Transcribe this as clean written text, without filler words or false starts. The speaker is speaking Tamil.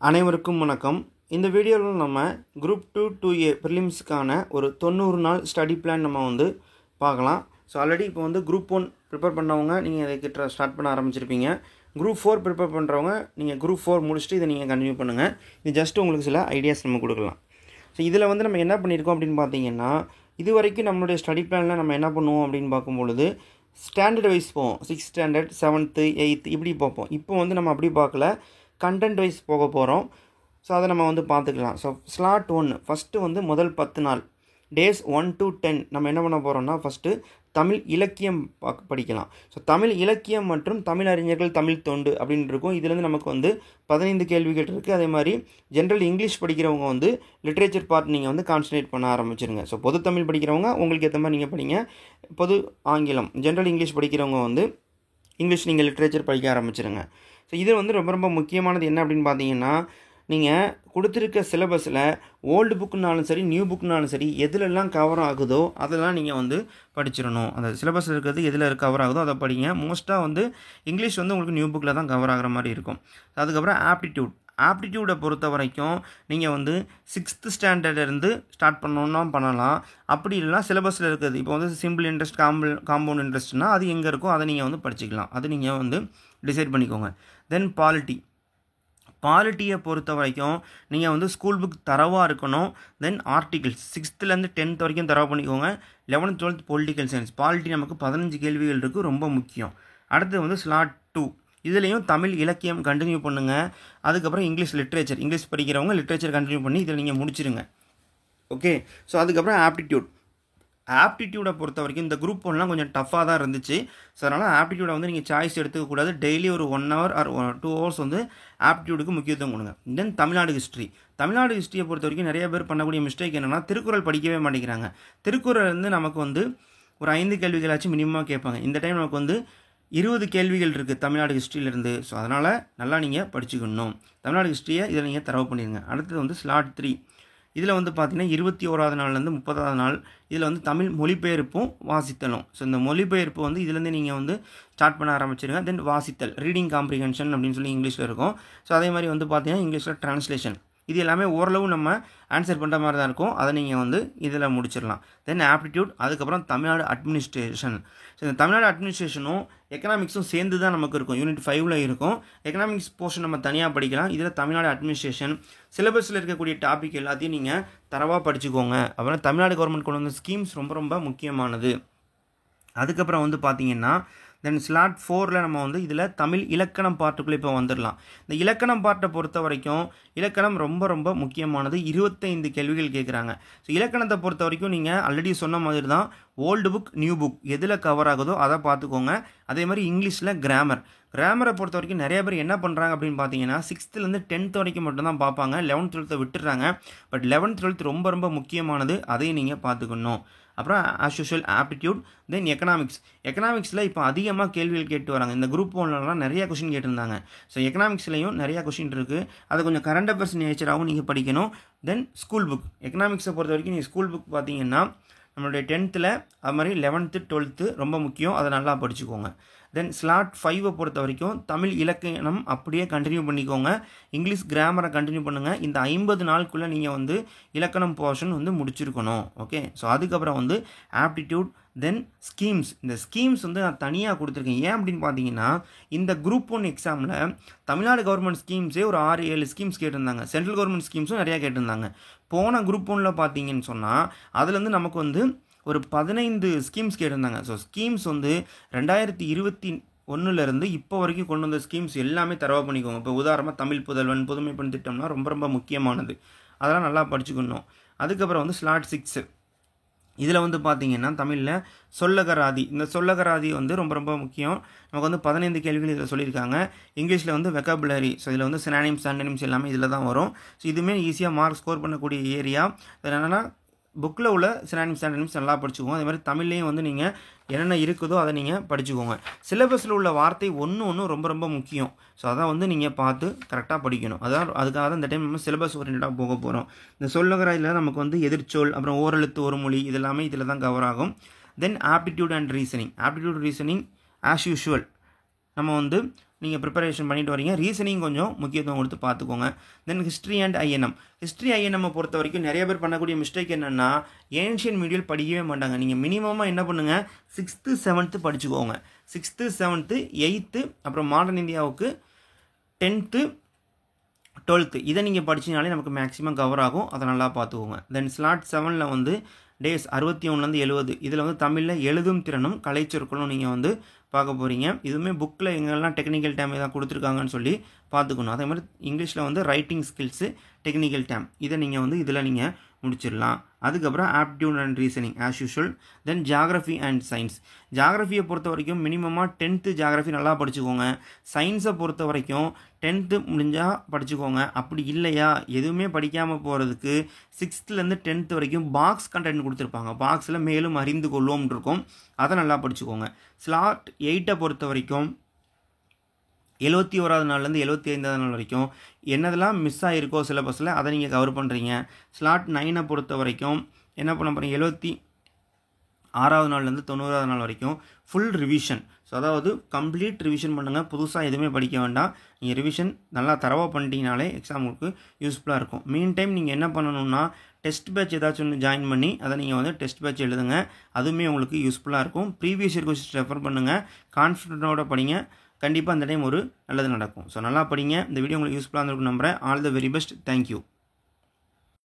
அனைவருக்கும் வணக்கம். இந்த வீடியோவில் நம்ம குரூப் 2 2A ப்ரிலிம்ஸ்க்கான ஒரு 90 நாள் ஸ்டடி பிளான் நம்ம வந்து பார்க்கலாம். ஸோ ஆல்ரெடி இப்போ வந்து குரூப் 1 ப்ரிப்பேர் பண்ணவங்க நீங்கள் இதை ஸ்டார்ட் பண்ண ஆரம்பிச்சிருப்பீங்க. குரூப் 4 ப்ரிப்பேர் பண்ணுறவங்க நீங்கள் குரூப் 4 முடிச்சுட்டு இதை நீங்கள் கண்டினியூ பண்ணுங்கள். இது ஜஸ்ட் உங்களுக்கு சில ஐடியாஸ் நம்ம கொடுக்கலாம். ஸோ இதில் வந்து நம்ம என்ன பண்ணியிருக்கோம் அப்படின்னு பார்த்தீங்கன்னா, இது வரைக்கும் நம்மளுடைய ஸ்டடி பிளானில் நம்ம என்ன பண்ணுவோம் அப்படின்னு பார்க்கும்பொழுது ஸ்டாண்டர்ட் வைஸ் போவோம். 6th ஸ்டாண்டர்ட் 7th 8th இப்படி பார்ப்போம். இப்போ வந்து நம்ம அப்படி பார்க்கல, கண்டென்ட் வைஸ் போக போகிறோம். ஸோ அதை நம்ம வந்து பார்த்துக்கலாம். ஸோ ஸ்லாட் 1 ஃபஸ்ட்டு வந்து முதல் 10 நாள் டேஸ் 1 to 10 நம்ம என்ன பண்ண போகிறோம்னா, ஃபஸ்ட்டு தமிழ் இலக்கியம் படிக்கலாம். ஸோ தமிழ் இலக்கியம் மற்றும் தமிழ் அறிஞர்கள் தமிழ் தொண்டு அப்படின்னு இருக்கும். இதுலேருந்து நமக்கு வந்து 15 கேள்விகள் இருக்குது. அதே மாதிரி ஜென்ரல் இங்கிலீஷ் படிக்கிறவங்க வந்து லிட்ரேச்சர் பார்ட் நீங்கள் வந்து கான்சன்ட்ரேட் பண்ண ஆரம்பிச்சிருங்க. ஸோ பொது தமிழ் படிக்கிறவங்க உங்களுக்கு ஏற்ற மாதிரி நீங்கள் படிங்க. பொது ஆங்கிலம் ஜென்ரல் இங்கிலீஷ் படிக்கிறவங்க வந்து இங்கிலீஷ் நீங்கள் லிட்ரேச்சர் படிக்க ஆரம்பிச்சிருங்க. ஸோ இது வந்து ரொம்ப ரொம்ப முக்கியமானது என்ன அப்படின்னு பார்த்தீங்கன்னா, நீங்கள் கொடுத்துருக்க சிலபஸில் ஓல்டு புக்குனாலும் சரி நியூ புக்குனாலும் சரி எதுலெல்லாம் கவர் ஆகுதோ அதெல்லாம் நீங்கள் வந்து படிச்சிடணும். அந்த சிலபஸில் இருக்கிறது எதில் கவர் ஆகுதோ அதை படிங்க. மோஸ்ட்டாக வந்து இங்கிலீஷ் வந்து உங்களுக்கு நியூ புக்கில் தான் கவர் ஆகிற மாதிரி இருக்கும். அதுக்கப்புறம் ஆப்டிடியூடை பொறுத்த வரைக்கும் நீங்கள் வந்து 6th ஸ்டாண்டர்ட்லேருந்து ஸ்டார்ட் பண்ணணுன்னா பண்ணலாம். அப்படி இல்லைனா சிலபஸில் இருக்கிறது இப்போ வந்து சிம்பிள் இன்ட்ரெஸ்ட் காம்பவுண்ட் இன்ட்ரெஸ்ட்னா அது எங்கே இருக்கோ அதை நீங்கள் வந்து படிச்சிக்கலாம். அது நீங்கள் வந்து டிசைட் பண்ணிக்கோங்க. தென் பாலிட்டியை பொறுத்த வரைக்கும் நீங்கள் வந்து ஸ்கூல் புக் தரவாக இருக்கணும். தென் ஆர்டிகிள்ஸ் 6th-லேருந்து 10th வரைக்கும் தரவு பண்ணிக்கோங்க. 11th 12th political science polity நமக்கு 15 கேள்விகள் இருக்குது, ரொம்ப முக்கியம். அடுத்து வந்து ஸ்லாட் 2 இதுலேயும் தமிழ் இலக்கியம் கண்டினியூ பண்ணுங்கள். அதுக்கப்புறம் இங்கிலீஷ் இங்கிலீஷ் படிக்கிறவங்க லிட்ரேச்சர் கண்டினியூ பண்ணி இதில் நீங்கள் முடிச்சிருங்க. ஓகே. ஸோ அதுக்கப்புறம் ஆப்டிடியூடை பொறுத்த வரைக்கும் இந்த குரூப் 1லாம் கொஞ்சம் டஃப்பாக தான் இருந்துச்சு. ஸோ அதனால் ஆப்டிடியூடை வந்து நீங்கள் சாய்ஸ் எடுத்துக்கக்கூடாது. டெய்லி ஒரு 1 hour ஆர் 2 hours வந்து ஆப்டிடியூடுக்கு முக்கியத்துவம் கொடுங்க. தென் தமிழ்நாடு ஹிஸ்ட்ரியை பொறுத்த வரைக்கும் நிறைய பேர் பண்ணக்கூடிய மிஸ்டேக் என்னென்னா, திருக்குறள் படிக்கவே மாட்டேங்கிறாங்க. திருக்குறள் வந்து நமக்கு வந்து ஒரு 5 கேள்விகளாச்சும் மினிமமாக கேட்பாங்க. இந்த டைம் நமக்கு வந்து 20 கேள்விகள் இருக்குது தமிழ்நாடு ஹிஸ்ட்ரியிலேருந்து. ஸோ அதனால் நல்லா நீங்கள் படிச்சுக்கணும். தமிழ்நாடு ஹிஸ்ட்ரியை இதில் நீங்கள் தரவு பண்ணிடுங்க. அடுத்தது வந்து ஸ்லாட் 3 இதில் வந்து பார்த்திங்கன்னா 21வது நாள்லேருந்து 30வது நாள் இதில் வந்து தமிழ் மொழிபெயர்ப்பும் வாசித்தலும். ஸோ இந்த மொழிபெயர்ப்பு வந்து இதுலேருந்து நீங்கள் வந்து ஸ்டார்ட் பண்ண ஆரம்பிச்சிருங்க. தென் வாசித்தல் ரீடிங் காம்ப்ரிஹென்ஷன் அப்படின்னு சொல்லி இங்கிலீஷில் இருக்கும். ஸோ அதே மாதிரி வந்து பார்த்திங்கன்னா இங்கிலீஷில் ட்ரான்ஸ்லேஷன் இது எல்லாமே ஓரளவு நம்ம ஆன்சர் பண்ணுற மாதிரி தான் இருக்கும். அதை நீங்கள் வந்து இதில் முடிச்சிடலாம். தென் ஆப்டிடியூட், அதுக்கப்புறம் தமிழ்நாடு அட்மினிஸ்ட்ரேஷன். ஸோ இந்த தமிழ்நாடு அட்மினிஸ்ட்ரேஷனும் எக்கனாமிக்ஸும் சேர்ந்து தான் நமக்கு இருக்கும். யூனிட் 5ல் இருக்கும். எக்கனாமிக்ஸ் போர்ஷன் நம்ம தனியாக படிக்கலாம். இதில் தமிழ்நாடு அட்மினிஸ்ட்ரேஷன் சிலபஸில் இருக்கக்கூடிய டாபிக் எல்லாத்தையும் நீங்கள் தரவாக படிச்சுக்கோங்க. அப்புறம் தமிழ்நாடு கவர்மெண்ட் கொண்டு வந்த ஸ்கீம்ஸ் ரொம்ப ரொம்ப முக்கியமானது. அதுக்கப்புறம் வந்து பார்த்திங்கன்னா தென் ஸ்லாட் 4ல் நம்ம வந்து இதில் தமிழ் இலக்கணம் பார்ட்டுக்குள்ளே இப்போ வந்துடலாம். இந்த இலக்கணம் பார்ட்டை பொறுத்த வரைக்கும் இலக்கணம் ரொம்ப ரொம்ப முக்கியமானது. 25 கேள்விகள் கேட்குறாங்க. ஸோ இலக்கணத்தை பொறுத்த வரைக்கும் நீங்கள் ஆல்ரெடி சொன்ன மாதிரி தான் ஓல்டு புக் நியூ புக் எதில் கவர் ஆகுதோ அதை பார்த்துக்கோங்க. அதே மாதிரி இங்கிலீஷில் கிராமரை பொறுத்த வரைக்கும் நிறைய பேர் என்ன பண்ணுறாங்க அப்படின்னு பார்த்தீங்கன்னா 6th-லேருந்து 10th வரைக்கும் மட்டும்தான் பார்ப்பாங்க. 11th 12th விட்டுறாங்க. பட் 11th 12th ரொம்ப ரொம்ப முக்கியமானது, அதையும் நீங்கள் பார்த்துக்கணும். அப்புறம் ஆஸ் யூஷுவல் ஆப்டிடியூட். தென் எக்கனாமிக்ஸில் இப்போ அதிகமாக கேள்விகள் கேட்டு வராங்க. இந்த குரூப் 1லலாம் நிறைய கொஷின் கேட்டிருந்தாங்க. ஸோ எக்கனாமிக்ஸ்லையும் நிறையா கொஷின் இருக்குது. அதை கொஞ்சம் கரண்ட் அஃபேர்ஸ் நேச்சராகவும் நீங்கள் படிக்கணும். தென் ஸ்கூல் புக் எக்கனாமிக்ஸை பொறுத்த வரைக்கும் நீங்கள் ஸ்கூல் புக் பார்த்தீங்கன்னா நம்மளுடைய 10th அது மாதிரி 11th 12th ரொம்ப முக்கியம், அதை நல்லா படிச்சுக்கோங்க. தென் ஸ்லாட் 5 பொறுத்த வரைக்கும் தமிழ் இலக்கணம் அப்படியே கண்டினியூ பண்ணிக்கோங்க. இங்கிலீஷ் கிராமரை கண்டினியூ பண்ணுங்கள். இந்த 50 நாளுக்குள்ளே நீங்கள் வந்து இலக்கணம் போர்ஷன் வந்து முடிச்சிருக்கணும். ஓகே. ஸோ அதுக்கப்புறம் வந்து ஆப்டிடியூட். தென் ஸ்கீம்ஸ். இந்த ஸ்கீம்ஸ் வந்து நான் தனியாக கொடுத்துருக்கேன். ஏன் அப்படின்னு பார்த்தீங்கன்னா இந்த குரூப் 1 எக்ஸாமில் தமிழ்நாடு கவர்மெண்ட் ஸ்கீம்ஸே ஒரு 6-7 ஸ்கீம்ஸ் கேட்டிருந்தாங்க. சென்ட்ரல் கவர்மெண்ட் ஸ்கீம்ஸும் நிறையா கேட்டிருந்தாங்க. போன குரூப் 1ல் பார்த்தீங்கன்னு சொன்னால் அதுலேருந்து நமக்கு வந்து ஒரு 15 ஸ்கீம்ஸ் கேட்டிருந்தாங்க. ஸோ ஸ்கீம்ஸ் வந்து 2021 இப்போ வரைக்கும் கொண்டு வந்த ஸ்கீம்ஸ் எல்லாமே தரவா பண்ணிக்கோங்க. இப்போ உதாரணமாக தமிழ் புதல்வன் புதுமை பெண் திட்டம்னா ரொம்ப ரொம்ப முக்கியமானது, அதெல்லாம் நல்லா படிச்சுக்கணும். அதுக்கப்புறம் வந்து ஸ்லாட் 6 இதில் வந்து பார்த்திங்கன்னா தமிழில் சொல்லகராதி. இந்த சொல்லகராதி வந்து ரொம்ப ரொம்ப முக்கியம். நமக்கு வந்து 15 கேள்விகள் இதில் சொல்லியிருக்காங்க. இங்கிலீஷில் வந்து வெக்காபுலரி. ஸோ இதில் வந்து சினானிம்ஸ் ஆண்டனிம்ஸ் எல்லாமே இதில் தான் வரும். ஸோ இதுவுமே ஈஸியாக மார்க் ஸ்கோர் பண்ணக்கூடிய ஏரியா. என்னென்னா புக்கில் உள்ள சினானிம்ஸ் ஆண்டனிம்ஸ் நல்லா படிச்சுக்கோங்க. அதே மாதிரி தமிழ்லேயும் வந்து நீங்கள் என்னென்ன இருக்குதோ அதை நீங்கள் படிச்சுக்கோங்க. சிலபஸில் உள்ள வார்த்தை ஒன்று ரொம்ப ரொம்ப முக்கியம். ஸோ அதை வந்து நீங்கள் பார்த்து கரெக்டாக படிக்கணும். அதுக்காக தான் இந்த டைம் நம்ம சிலபஸ் ஓரியன்டாக போக போகிறோம். இந்த சொல்லகராதியில் நமக்கு வந்து எதிர்ச்சொல், அப்புறம் ஓரெழுத்து ஒரு மொழி இதெல்லாமே இதில் தான் கவர் ஆகும். Then aptitude and reasoning as usual நம்ம வந்து நீங்கள் ப்ரிப்பரேஷன் பண்ணிட்டு வரீங்க. ரீசனிங் கொஞ்சம் முக்கியத்துவம் கொடுத்து பார்த்துக்கோங்க. Then history and INM. History ஐஎன்எம்மை பொறுத்த வரைக்கும் நிறைய பேர் பண்ணக்கூடிய மிஸ்டேக் என்னென்னா ஏன்ஷியன் மீடியல் படிக்கவே மாட்டாங்க. நீங்கள் மினிமமாக என்ன பண்ணுங்கள், 6th 7th படிச்சுக்கோங்க. 6th 7th 8th அப்புறம் மாடர்ன் இந்தியாவுக்கு 10th 12th இதை நீங்கள் படிச்சினாலே நமக்கு மேக்ஸிமம் கவர் ஆகும். அதை நல்லா பார்த்துக்கோங்க. தென் ஸ்லாட் 7ல் வந்து டேஸ் 61லேருந்து 70 இதில் வந்து தமிழில் எழுதும் திறனும் கலைச்சொற்களும் நீங்கள் வந்து பார்க்க போகிறீங்க. இதுவுமே புக்கில் எங்கெல்லாம் டெக்னிக்கல் டேம் எதாவது கொடுத்துருக்காங்கன்னு சொல்லி பார்த்துக்கணும். அதே மாதிரி இங்கிலீஷில் வந்து ரைட்டிங் ஸ்கில்ஸு டெக்னிக்கல் டேம் இதை நீங்கள் வந்து இதில் நீங்கள் முடிச்சிடலாம். அதுக்கப்புறம் aptitude and reasoning as usual. Then geography and science. ஜியாகிரஃபியை பொறுத்த வரைக்கும் மினிமமாக 10th ஜியாகிரஃபி நல்லா படிச்சுக்கோங்க. சயின்ஸை பொறுத்த வரைக்கும் 10th முடிஞ்சால் படிச்சுக்கோங்க. அப்படி இல்லையா எதுவுமே படிக்காமல் போகிறதுக்கு 6thலேருந்து 10th வரைக்கும் பாக்ஸ் கண்டென்ட் கொடுத்துருப்பாங்க. பாக்ஸில் மேலும் அறிந்து கொள்வோம் இருக்கும், அதை நல்லா படிச்சுக்கோங்க. ஸ்லாட் 8 பொறுத்த வரைக்கும் 71வது நாள்லேருந்து 75வது நாள் வரைக்கும் என்னதெல்லாம் மிஸ் ஆகிருக்கோ சிலபஸில் அதை நீங்கள் கவர் பண்ணுறீங்க. ஸ்லாட் 9 பொறுத்த வரைக்கும் என்ன பண்ண போகிறீங்க, 76வது நாள்லேருந்து 90வது நாள் வரைக்கும் ஃபுல் ரிவிஷன். ஸோ அதாவது கம்ப்ளீட் ரிவிஷன் பண்ணுங்கள். புதுசாக எதுவுமே படிக்க வேண்டாம். நீங்கள் ரிவிஷன் நல்லா தரவாக பண்ணிட்டீங்கனாலே எக்ஸாமுக்கு யூஸ்ஃபுல்லாக இருக்கும். மீன் டைம் நீங்கள் என்ன பண்ணணும்னா டெஸ்ட் பேட்ச் ஏதாச்சும் ஒன்று ஜாயின் பண்ணி அதை நீங்கள் வந்து டெஸ்ட் பேட்ச் எழுதுங்க. அதுவுமே உங்களுக்கு யூஸ்ஃபுல்லாக இருக்கும். ப்ரீவியஸ் இயர் கொஸ்டின்ஸ் ரெஃபர் பண்ணுங்கள். கான்ஃபிடென்ட்டோட படிங்க. கண்டிப்பாக அந்த டைம் ஒரு நல்லது நடக்கும். ஸோ நல்லா படிங்க. இந்த வீடியோ உங்களுக்கு யூஸ்ஃபுல்லாக இருந்திருக்கும் நம்புகிறேன். All the very best. Thank you.